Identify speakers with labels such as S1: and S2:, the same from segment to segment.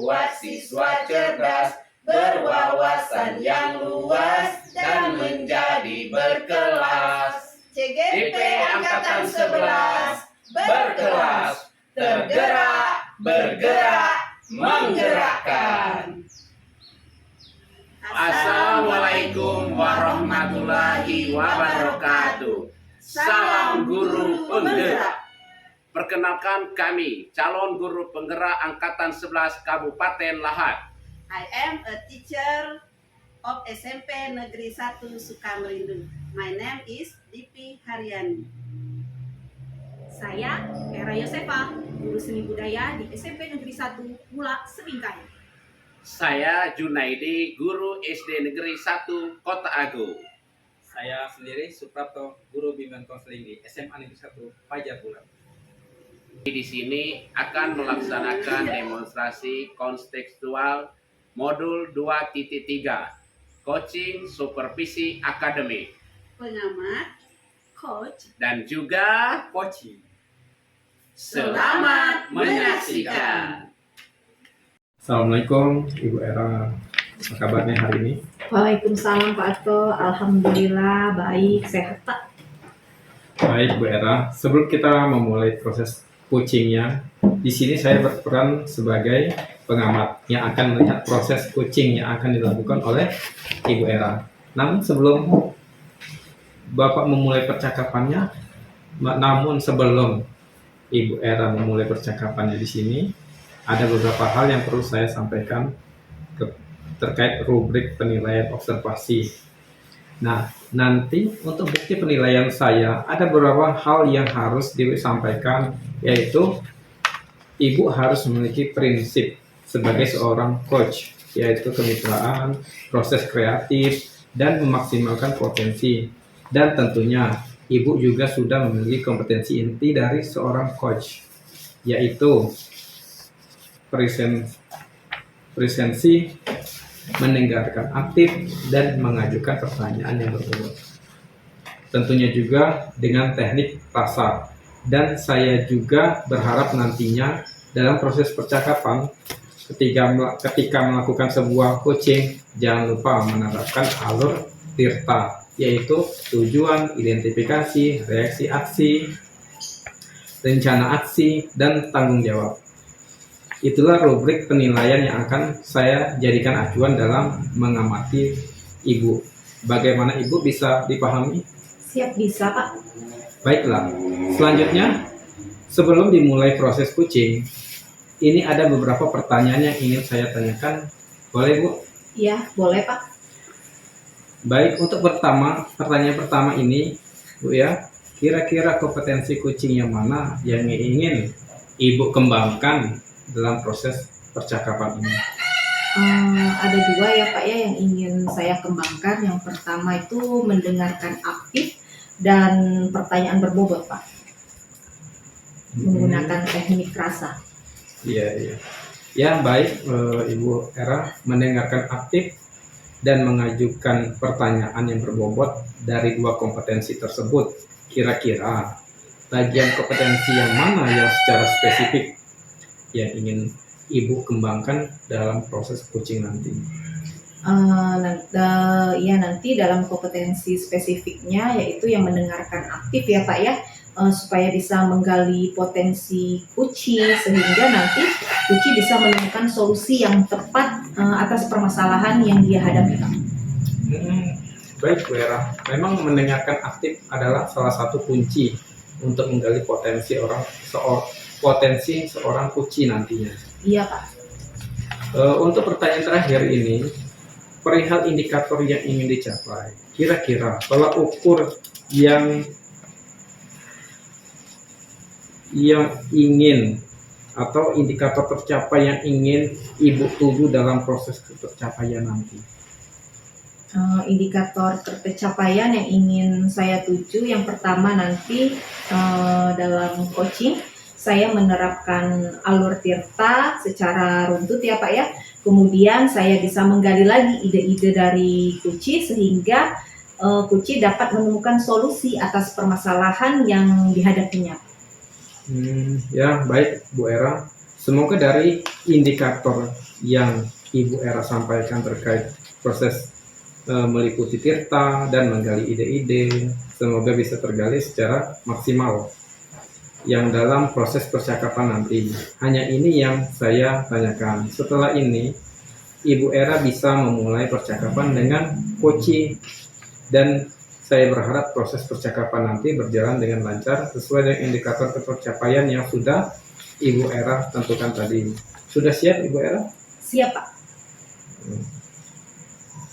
S1: membuat siswa cerdas, berwawasan yang luas, dan menjadi berkelas. CGP Angkatan 11, berkelas, tergerak, bergerak, menggerakkan. Assalamualaikum warahmatullahi wabarakatuh. Salam guru penggerak. Perkenalkan kami, calon guru penggerak Angkatan 11 Kabupaten Lahat.
S2: I am a teacher of SMP Negeri 1 Sukamerindu. My name is Dipi Haryani.
S3: Saya Era Yosefa, guru seni budaya di SMP Negeri 1 Mula Sebingkai.
S1: Saya Junaidi, guru SD Negeri 1 Kota Agung.
S4: Saya sendiri Suprapto, guru bimbingan konseling di SMA Negeri 1 Fajar Bulan.
S1: Di sini akan melaksanakan demonstrasi kontekstual modul 2.3, coaching supervisi akademik,
S2: Pengamat, coach,
S1: dan juga
S4: Coaching.
S1: selamat menyaksikan.
S5: Assalamualaikum Ibu Era, apa kabarnya hari ini?
S3: Waalaikumsalam Pak Ato, alhamdulillah baik, sehat Pak.
S5: Baik Bu Era, sebelum kita memulai proses coachingnya, di sini saya berperan sebagai pengamat yang akan melihat proses coaching yang akan dilakukan oleh Ibu Era. Namun sebelum Bapak memulai percakapannya, namun sebelum Ibu Era memulai percakapannya di sini, ada beberapa hal yang perlu saya sampaikan terkait rubrik penilaian observasi. Nah, nanti untuk bukti penilaian saya ada beberapa hal yang harus disampaikan, yaitu Ibu harus memiliki prinsip sebagai seorang coach, yaitu kemitraan, proses kreatif, dan memaksimalkan potensi. Dan tentunya Ibu juga sudah memiliki kompetensi inti dari seorang coach, yaitu presensi, mendengarkan aktif, dan mengajukan pertanyaan yang berbobot. Tentunya juga dengan teknik rasa. Dan saya juga berharap nantinya dalam proses percakapan ketika melakukan sebuah coaching, jangan lupa menerapkan alur TIRTA, yaitu tujuan, identifikasi, reaksi aksi, rencana aksi, dan tanggung jawab. Itulah rubrik penilaian yang akan saya jadikan acuan dalam mengamati Ibu. Bagaimana Ibu bisa dipahami?
S3: Siap bisa Pak.
S5: Baiklah, selanjutnya sebelum dimulai proses coaching, ini ada beberapa pertanyaan yang ingin saya tanyakan. Boleh Bu?
S3: Iya, boleh Pak.
S5: Baik, untuk pertanyaan pertama ini Bu ya, kira-kira kompetensi coaching yang mana yang ingin Ibu kembangkan dalam proses percakapan ini?
S3: Ada dua ya Pak ya yang ingin saya kembangkan. Yang pertama itu mendengarkan aktif dan pertanyaan berbobot Pak, menggunakan teknik rasa.
S5: Iya. Ya baik, Ibu Era, mendengarkan aktif dan mengajukan pertanyaan yang berbobot dari dua kompetensi tersebut. Kira-kira bagian kompetensi yang mana yang secara spesifik yang ingin Ibu kembangkan dalam proses coaching nanti?
S3: Nanti dalam kompetensi spesifiknya yaitu yang mendengarkan aktif ya Pak ya, supaya bisa menggali potensi Kuci sehingga nanti Kuci bisa menemukan solusi yang tepat atas permasalahan yang dia hadapi Pak.
S5: Baik Bu Era, memang mendengarkan aktif adalah salah satu kunci untuk menggali potensi seorang Kuci nantinya.
S3: Iya Pak.
S5: Untuk pertanyaan terakhir ini, perihal indikator yang ingin dicapai, kira-kira tolak ukur yang ingin atau indikator tercapai yang ingin Ibu tuju dalam proses tercapaian nanti.
S3: Indikator pencapaian yang ingin saya tuju, yang pertama nanti dalam coaching saya menerapkan alur TIRTA secara runtut ya Pak ya. Kemudian saya bisa menggali lagi ide-ide dari Kuci sehingga Kuci dapat menemukan solusi atas permasalahan yang dihadapinya.
S5: Ya baik Bu Era, Semoga dari indikator yang Ibu Era sampaikan terkait proses meliputi tirta dan menggali ide-ide, semoga bisa tergali secara maksimal yang dalam proses percakapan nanti. Hanya ini yang saya tanyakan. Setelah ini, Ibu Era bisa memulai percakapan dengan coaching, dan saya berharap proses percakapan nanti berjalan dengan lancar sesuai dengan indikator pencapaian yang sudah Ibu Era tentukan tadi. Sudah siap Ibu Era?
S3: Siap, Pak.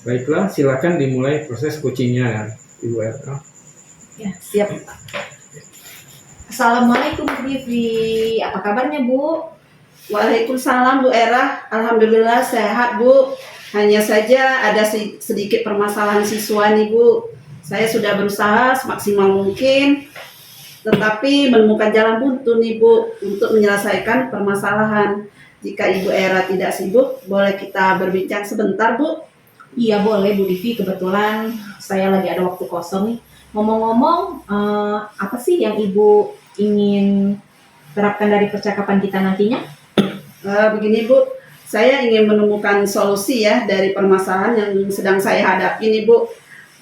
S5: Baiklah, silakan dimulai proses coachingnya ya, Ibu Era.
S3: Ya, siap, Pak. Assalamualaikum Bu Divi. Apa kabarnya, Bu?
S2: Waalaikumsalam Bu Era, alhamdulillah sehat Bu. Hanya saja ada sedikit permasalahan siswa nih Bu. Saya sudah berusaha semaksimal mungkin, tetapi menemukan jalan buntu nih Bu untuk menyelesaikan permasalahan. Jika Ibu Era tidak sibuk, boleh kita berbincang sebentar Bu?
S3: Iya boleh Bu Divi, kebetulan saya lagi ada waktu kosong nih. Ngomong-ngomong, apa sih yang Ibu ingin terapkan dari percakapan kita nantinya?
S2: Begini Bu, saya ingin menemukan solusi ya dari permasalahan yang sedang saya hadapi nih Bu.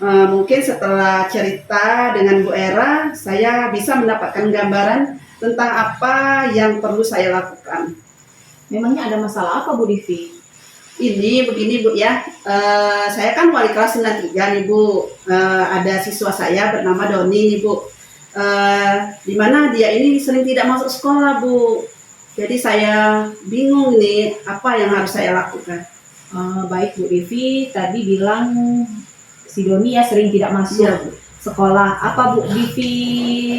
S2: Mungkin setelah cerita dengan Bu Era, saya bisa mendapatkan gambaran tentang apa yang perlu saya lakukan.
S3: Memangnya ada masalah apa Bu Divi?
S2: Ini begini Bu ya, saya kan wali kelas 93 nih Bu. Ada siswa saya bernama Doni nih Bu. Dimana dia ini sering tidak masuk sekolah Bu. Jadi saya bingung nih apa yang harus saya lakukan.
S3: Baik Bu Divi, tadi bilang si Doni ya sering tidak masuk
S2: Iya, Bu.
S3: sekolah. Apa Bu Divi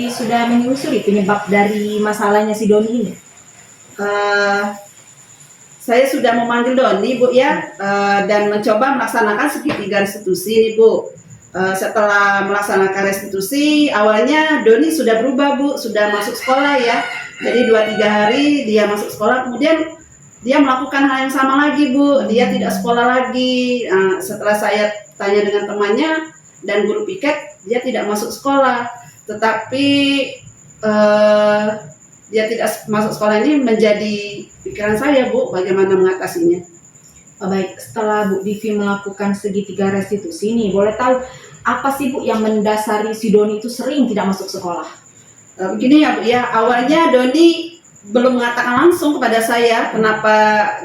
S3: sudah menyusuri penyebab dari masalahnya si Doni ini?
S2: Saya sudah memanggil Doni Bu ya, dan mencoba melaksanakan segitiga restitusi nih Bu. Setelah melaksanakan restitusi, awalnya Doni sudah berubah Bu, sudah masuk sekolah ya. Jadi 2-3 hari dia masuk sekolah, kemudian dia melakukan hal yang sama lagi Bu, dia tidak sekolah lagi. Setelah saya tanya dengan temannya dan guru piket, dia tidak masuk sekolah. Tetapi dia tidak masuk sekolah ini menjadi pikiran saya Bu, bagaimana mengatasinya.
S3: Baik, setelah Bu Divi melakukan segitiga restitusi nih, boleh tahu apa sih Bu yang mendasari si Doni itu sering tidak masuk sekolah?
S2: Begini ya Bu ya, awalnya Doni belum mengatakan langsung kepada saya kenapa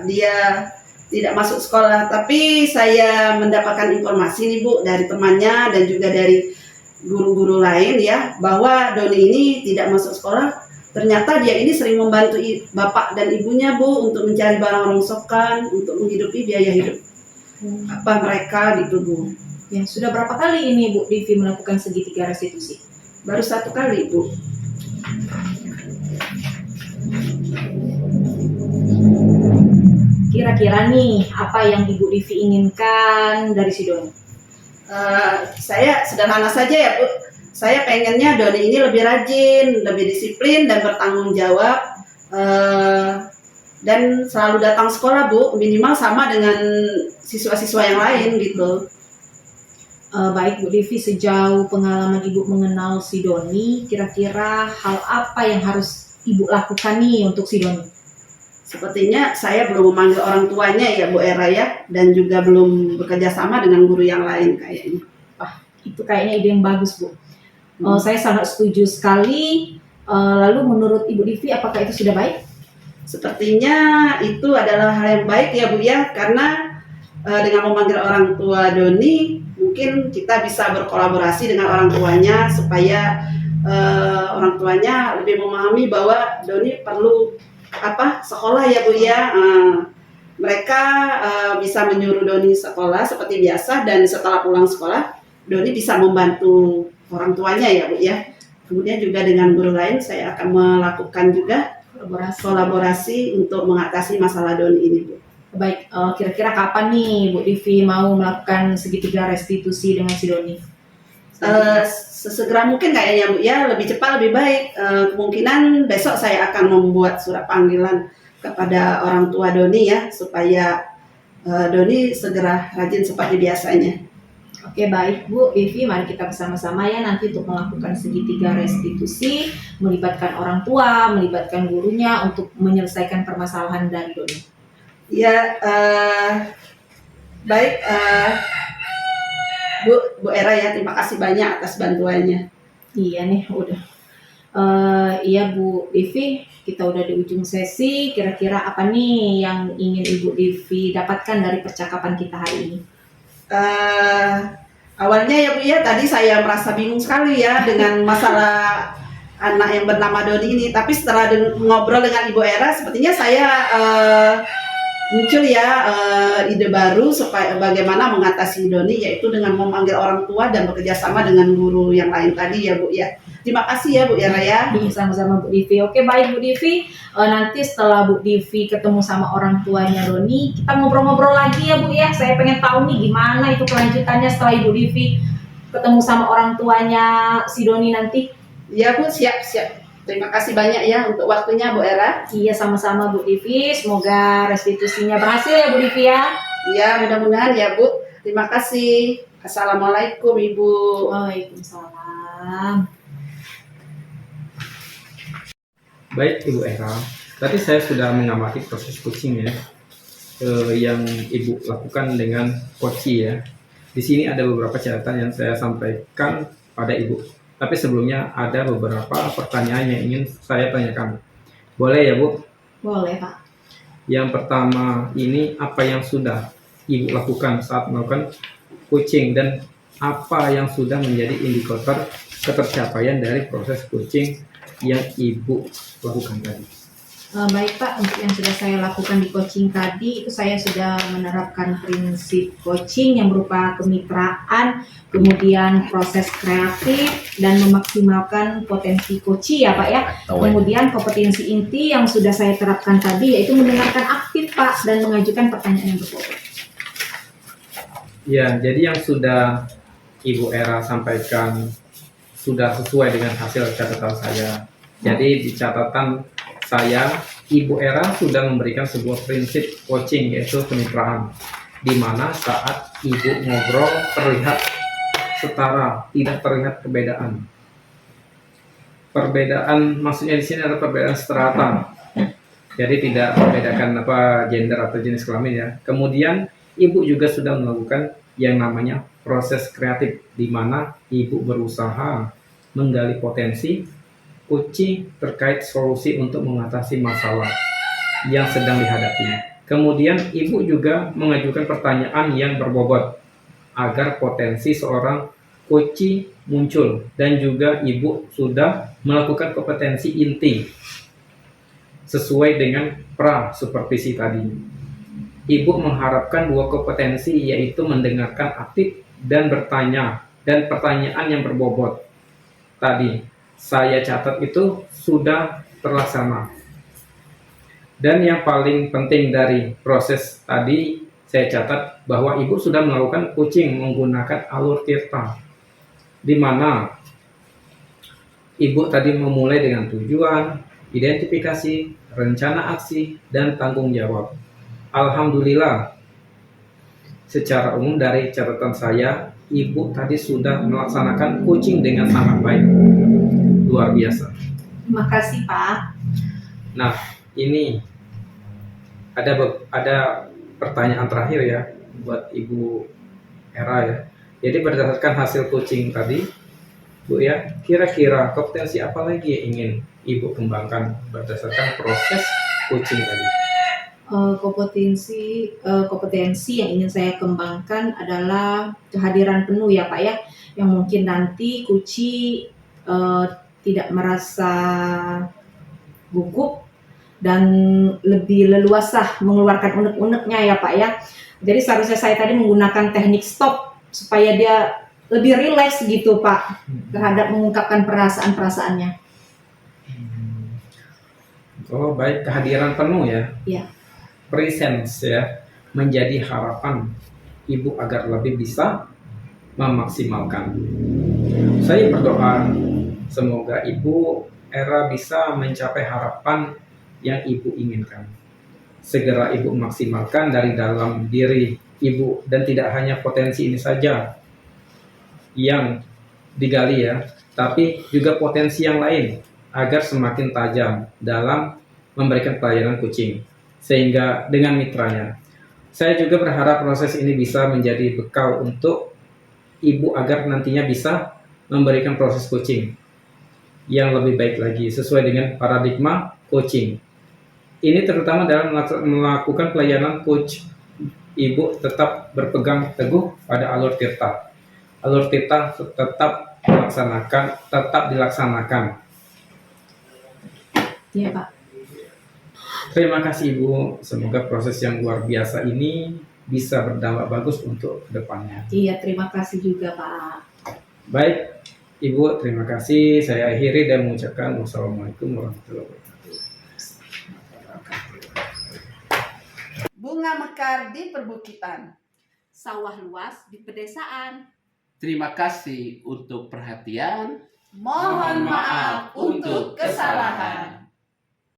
S2: dia tidak masuk sekolah, tapi saya mendapatkan informasi nih Bu dari temannya dan juga dari guru-guru lain ya, bahwa Doni ini tidak masuk sekolah. Ternyata dia ini sering membantu bapak dan ibunya Bu untuk mencari barang rongsokan untuk menghidupi biaya hidup apa mereka gitu Bu.
S3: Ya, sudah berapa kali ini Bu Divi melakukan segitiga restitusi?
S2: Baru 1 kali Bu.
S3: Kira-kira nih, apa yang Ibu Divi inginkan dari si Doni?
S2: Saya sederhana saja ya Bu. Saya pengennya Doni ini lebih rajin, lebih disiplin dan bertanggung jawab, dan selalu datang sekolah Bu, minimal sama dengan siswa-siswa yang lain gitu.
S3: Baik Bu Divi, sejauh pengalaman Ibu mengenal si Doni, kira-kira hal apa yang harus Ibu lakukan nih untuk si Doni?
S2: Sepertinya saya belum memanggil orang tuanya ya Bu Era ya, dan juga belum bekerja sama dengan guru yang lain kayaknya.
S3: Itu kayaknya ide yang bagus Bu. Saya sangat setuju sekali. Lalu menurut Ibu Divi, apakah itu sudah baik?
S2: Sepertinya itu adalah hal yang baik ya Bu ya, karena dengan memanggil orang tua Doni, mungkin kita bisa berkolaborasi dengan orang tuanya supaya orang tuanya lebih memahami bahwa Doni perlu sekolah ya Bu ya. Mereka bisa menyuruh Doni sekolah seperti biasa, dan setelah pulang sekolah Doni bisa membantu orang tuanya ya Bu ya. Kemudian juga dengan guru lain saya akan melakukan juga kolaborasi untuk mengatasi masalah Doni ini Bu.
S3: Baik, kira-kira kapan nih Bu Divi mau melakukan segitiga restitusi dengan si Doni?
S2: Sesegera mungkin kayaknya Bu ya, lebih cepat lebih baik. Kemungkinan besok saya akan membuat surat panggilan kepada orang tua Doni ya, supaya Doni segera rajin seperti biasanya.
S3: Oke, baik Bu Devi, mari kita bersama-sama ya nanti untuk melakukan segitiga restitusi, melibatkan orang tua, melibatkan gurunya untuk menyelesaikan permasalahan dari Doni.
S2: Ya, baik Bu Era ya, terima kasih banyak atas bantuannya.
S3: Iya nih, udah. Iya Bu Devi, kita udah di ujung sesi. Kira-kira apa nih yang ingin Ibu Devi dapatkan dari percakapan kita hari ini?
S2: Awalnya ya Bu ya, tadi saya merasa bingung sekali ya dengan masalah anak yang bernama Doni ini. Tapi setelah ngobrol dengan Ibu Era, sepertinya saya muncul ya ide baru supaya bagaimana mengatasi Doni, yaitu dengan memanggil orang tua dan bekerja sama dengan guru yang lain tadi ya Bu ya. Terima kasih ya Bu Era ya.
S3: Iya, sama-sama Bu Devi. Oke, baik Bu Devi. Nanti setelah Bu Devi ketemu sama orang tuanya Doni, kita ngobrol-ngobrol lagi ya Bu ya. Saya pengen tahu nih gimana itu kelanjutannya setelah Ibu Devi ketemu sama orang tuanya si Doni nanti.
S2: Ya Bu, siap. Terima kasih banyak ya untuk waktunya Bu Era.
S3: Iya, sama-sama Bu Devi. Semoga restitusinya berhasil ya Bu Devi ya.
S2: Ya, mudah-mudahan ya Bu. Terima kasih. Assalamualaikum Ibu.
S3: Waalaikumsalam.
S5: Baik Ibu Era, tadi saya sudah mengamati proses coaching ya, yang Ibu lakukan dengan coaching ya. Di sini ada beberapa catatan yang saya sampaikan pada Ibu. Tapi sebelumnya ada beberapa pertanyaan yang ingin saya tanyakan. Boleh ya Bu?
S3: Boleh Pak.
S5: Yang pertama ini, apa yang sudah Ibu lakukan saat melakukan coaching dan apa yang sudah menjadi indikator ketercapaian dari proses coaching yang Ibu lakukan tadi?
S3: Baik Pak, untuk yang sudah saya lakukan di coaching tadi, itu saya sudah menerapkan prinsip coaching yang berupa kemitraan, kemudian proses kreatif, dan memaksimalkan potensi coaching ya Pak ya. Kemudian kompetensi inti yang sudah saya terapkan tadi, yaitu mendengarkan aktif Pak, dan mengajukan pertanyaan yang berbobot.
S5: Ya, jadi yang sudah Ibu Era sampaikan sudah sesuai dengan hasil catatan saya. Jadi di catatan saya, Ibu Era sudah memberikan sebuah prinsip coaching, yaitu kemitraan, di mana saat Ibu ngobrol terlihat setara, tidak terlihat perbedaan. Perbedaan maksudnya di sini adalah perbedaan strata. Jadi tidak membedakan gender atau jenis kelamin ya. Kemudian Ibu juga sudah melakukan yang namanya proses kreatif, di mana Ibu berusaha menggali potensi coaching terkait solusi untuk mengatasi masalah yang sedang dihadapi. Kemudian Ibu juga mengajukan pertanyaan yang berbobot agar potensi seorang coaching muncul, dan juga Ibu sudah melakukan kompetensi inti sesuai dengan pra-supervisi tadi. Ibu mengharapkan dua kompetensi, yaitu mendengarkan aktif dan bertanya, dan pertanyaan yang berbobot. Tadi saya catat itu sudah terlaksana. Dan yang paling penting dari proses tadi, saya catat bahwa Ibu sudah melakukan coaching menggunakan alur tirta, di mana Ibu tadi memulai dengan tujuan, identifikasi, rencana aksi, dan tanggung jawab. Alhamdulillah, secara umum dari catatan saya, Ibu tadi sudah melaksanakan coaching dengan sangat baik. Luar biasa.
S3: Terima kasih Pak.
S5: Nah, ini ada pertanyaan terakhir ya buat Ibu Era ya. Jadi berdasarkan hasil coaching tadi, Bu ya, kira-kira kompetensi apa lagi yang ingin Ibu kembangkan berdasarkan proses coaching tadi?
S3: Kompetensi yang ingin saya kembangkan adalah kehadiran penuh ya Pak ya, yang mungkin nanti Kuci tidak merasa gugup dan lebih leluasa mengeluarkan unek-uneknya ya Pak ya. Jadi seharusnya saya tadi menggunakan teknik stop supaya dia lebih rileks gitu Pak terhadap mengungkapkan perasaan-perasaannya.
S5: Oh baik, kehadiran penuh ya.
S3: Iya.
S5: Presence ya, menjadi harapan Ibu agar lebih bisa memaksimalkan. Saya berdoa semoga Ibu Era bisa mencapai harapan yang Ibu inginkan. Segera Ibu maksimalkan dari dalam diri Ibu, dan tidak hanya potensi ini saja, yang digali ya, tapi juga potensi yang lain agar semakin tajam dalam memberikan pelayanan kucing. Sehingga dengan mitranya, saya juga berharap proses ini bisa menjadi bekal untuk ibu agar nantinya bisa memberikan proses coaching yang lebih baik lagi sesuai dengan paradigma coaching. Ini terutama dalam melakukan pelayanan coach, ibu tetap berpegang teguh pada alur tirta. Alur tirta tetap dilaksanakan.
S3: Iya Pak.
S5: Terima kasih Ibu, semoga proses yang luar biasa ini bisa berdampak bagus untuk kedepannya.
S3: Iya, terima kasih juga Pak.
S5: Baik, Ibu, terima kasih. Saya akhiri dan mengucapkan wassalamualaikum warahmatullahi wabarakatuh.
S2: Bunga mekar di perbukitan.
S6: Sawah luas di pedesaan.
S1: Terima kasih untuk perhatian.
S2: Mohon maaf untuk kesalahan.